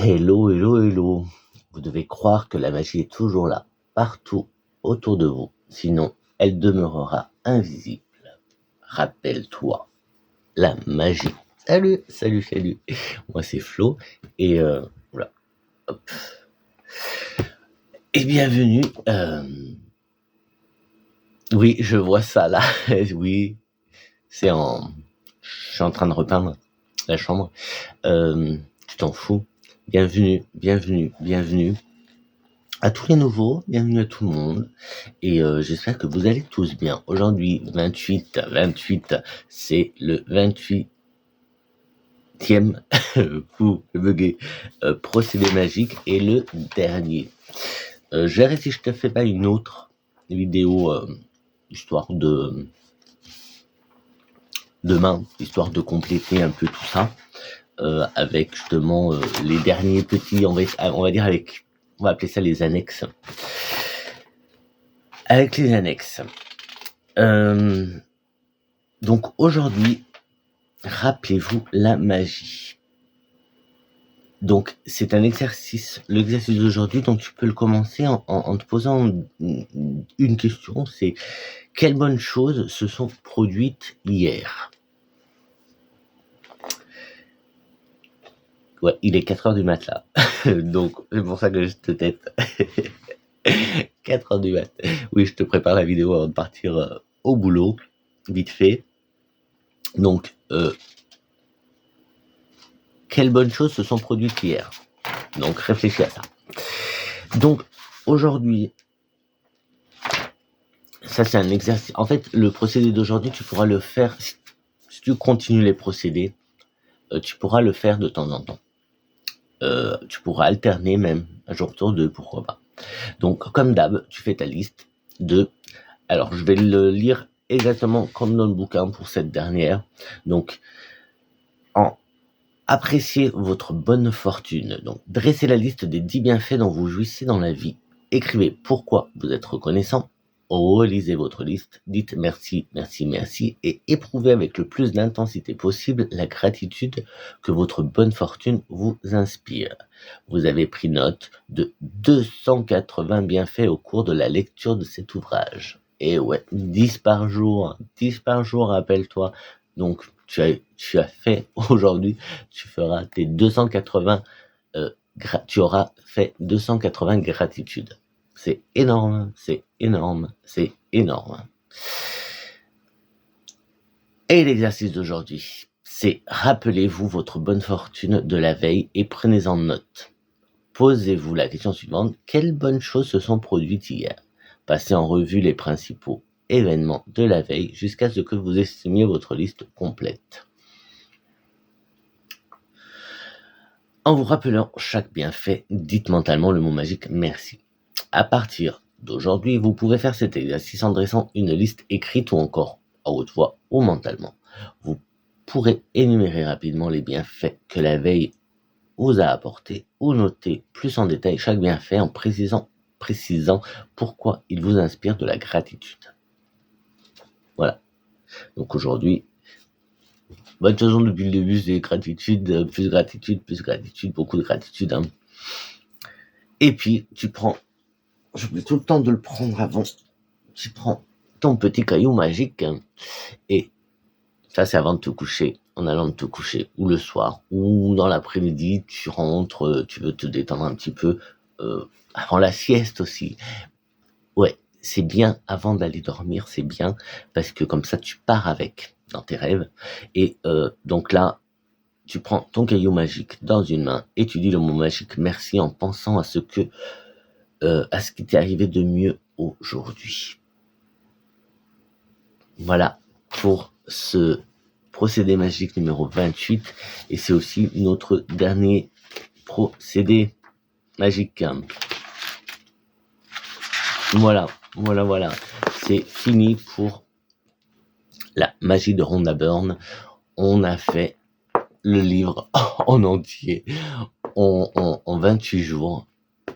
Hello, hello, hello. Vous devez croire que la magie est toujours là, partout autour de vous. Sinon, elle demeurera invisible. Rappelle-toi, la magie. Salut, salut, salut. Moi, c'est Flo. Et voilà. Hop. Et bienvenue. Oui, je vois ça là. Oui, c'est en... Je suis en train de repeindre la chambre. Tu t'en fous. Bienvenue, bienvenue, bienvenue à tous les nouveaux, bienvenue à tout le monde, et j'espère que vous allez tous bien. Aujourd'hui, 28, c'est le 28e, bugué, procédé magique, et le dernier. Je verrai si je te fais pas une autre vidéo, histoire de demain, histoire de compléter un peu tout ça, avec justement les derniers petits, on va dire avec... On va appeler ça les annexes. Avec les annexes. Donc aujourd'hui, rappelez-vous la magie. Donc c'est un exercice, l'exercice d'aujourd'hui, donc tu peux le commencer en te posant une question, c'est quelles bonnes choses se sont produites hier? Ouais, il est 4h du mat là, donc c'est pour ça que je te tête. 4h du mat. Oui, je te prépare la vidéo avant de partir au boulot, vite fait. Donc, quelles bonnes choses se sont produites hier? Donc, réfléchis à ça. Donc, aujourd'hui, ça c'est un exercice. En fait, le procédé d'aujourd'hui, tu pourras le faire, si tu continues les procédés, tu pourras le faire de temps en temps. Tu pourras alterner même, un jour sur deux, pourquoi pas. Donc, comme d'hab, tu fais ta liste de... Alors, je vais le lire exactement comme dans le bouquin pour cette dernière. Donc, appréciez votre bonne fortune. Donc, dressez la liste des 10 bienfaits dont vous jouissez dans la vie. Écrivez pourquoi vous êtes reconnaissant. Relisez votre liste, dites merci, merci, merci et éprouvez avec le plus d'intensité possible la gratitude que votre bonne fortune vous inspire. Vous avez pris note de 280 bienfaits au cours de la lecture de cet ouvrage. Et ouais, 10 par jour, rappelle-toi. Donc, tu as fait aujourd'hui, tu feras tes 280, tu auras fait 280 gratitudes. C'est énorme, c'est énorme, c'est énorme. Et l'exercice d'aujourd'hui, c'est rappelez-vous votre bonne fortune de la veille et prenez-en note. Posez-vous la question suivante, quelles bonnes choses se sont produites hier? Passez en revue les principaux événements de la veille jusqu'à ce que vous estimiez votre liste complète. En vous rappelant chaque bienfait, dites mentalement le mot magique merci. À partir d'aujourd'hui, vous pouvez faire cet exercice en dressant une liste écrite ou encore à haute voix ou mentalement. Vous pourrez énumérer rapidement les bienfaits que la veille vous a apportés ou noter plus en détail chaque bienfait en précisant pourquoi il vous inspire de la gratitude. Voilà. Donc aujourd'hui, bonne façon depuis le début, c'est gratitude, plus gratitude, beaucoup de gratitude. Hein. Et puis, j'oublie tout le temps de le prendre avant. Tu prends ton petit caillou magique et ça c'est avant de te coucher, en allant de te coucher, ou le soir, ou dans l'après-midi, tu rentres, tu veux te détendre un petit peu, avant la sieste aussi. Ouais, c'est bien avant d'aller dormir, c'est bien, parce que comme ça tu pars avec dans tes rêves. Et donc là, tu prends ton caillou magique dans une main et tu dis le mot magique merci en pensant à ce qui t'est arrivé de mieux aujourd'hui. Voilà pour ce procédé magique numéro 28 et c'est aussi notre dernier procédé magique. Voilà, c'est fini pour la magie de Rhonda Byrne. On a fait le livre en entier en 28 jours,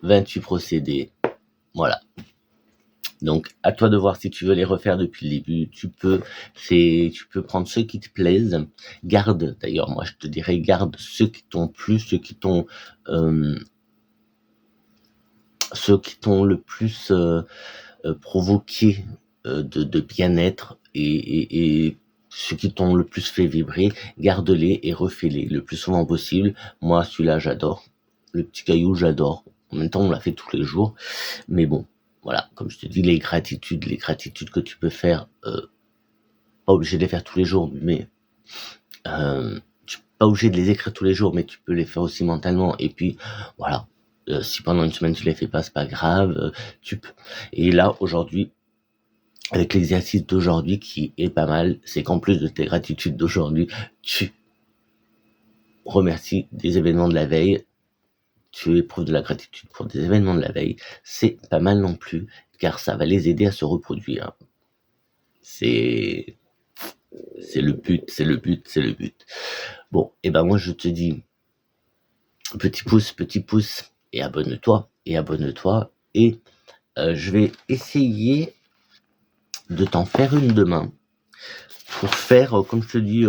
28 procédés. Voilà. Donc, à toi de voir si tu veux les refaire depuis le début. Tu peux prendre ceux qui te plaisent. Garde, d'ailleurs, moi, je te dirais, garde ceux qui t'ont plu, euh, ceux qui t'ont le plus provoqué de bien-être et ceux qui t'ont le plus fait vibrer. Garde-les et refais-les le plus souvent possible. Moi, celui-là, j'adore. Le petit caillou, j'adore. En même temps, on l'a fait tous les jours. Mais bon, voilà, comme je te dis, les gratitudes que tu peux faire, pas obligé de les faire tous les jours, mais tu n'es pas obligé de les écrire tous les jours, mais tu peux les faire aussi mentalement. Et puis, voilà, si pendant une semaine tu les fais pas, c'est pas grave, tu peux. Et là, aujourd'hui, avec l'exercice d'aujourd'hui qui est pas mal, c'est qu'en plus de tes gratitudes d'aujourd'hui, tu remercies des événements de la veille, tu éprouves de la gratitude pour des événements de la veille, c'est pas mal non plus, car ça va les aider à se reproduire. C'est le but, c'est le but. Bon, et ben moi je te dis, petit pouce, et abonne-toi, et je vais essayer de t'en faire une demain, pour faire, comme je te dis,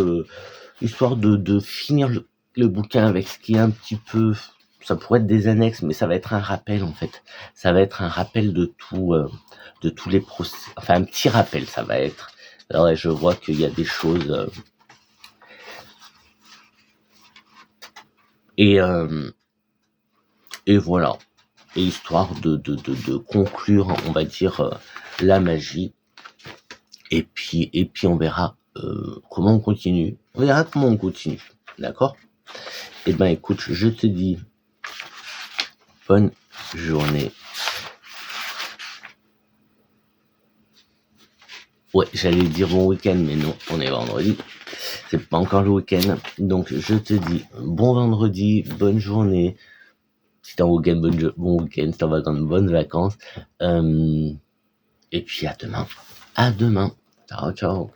histoire de finir le bouquin avec ce qui est un petit peu, ça pourrait être des annexes, mais ça va être un rappel en fait. Ça va être un rappel de tous les procès, enfin un petit rappel, ça va être. Alors je vois qu'il y a des choses et voilà. Et histoire de conclure, on va dire, la magie. Et puis on verra comment on continue. On verra comment on continue. D'accord? Eh ben écoute, je te dis bonne journée. Ouais, j'allais dire bon week-end, mais non, on est vendredi. C'est pas encore le week-end. Donc je te dis bon vendredi, bonne journée. Si t'es en week-end, bon week-end. Si t'es en vacances, bonnes vacances. Et puis à demain. À demain. Ciao, ciao.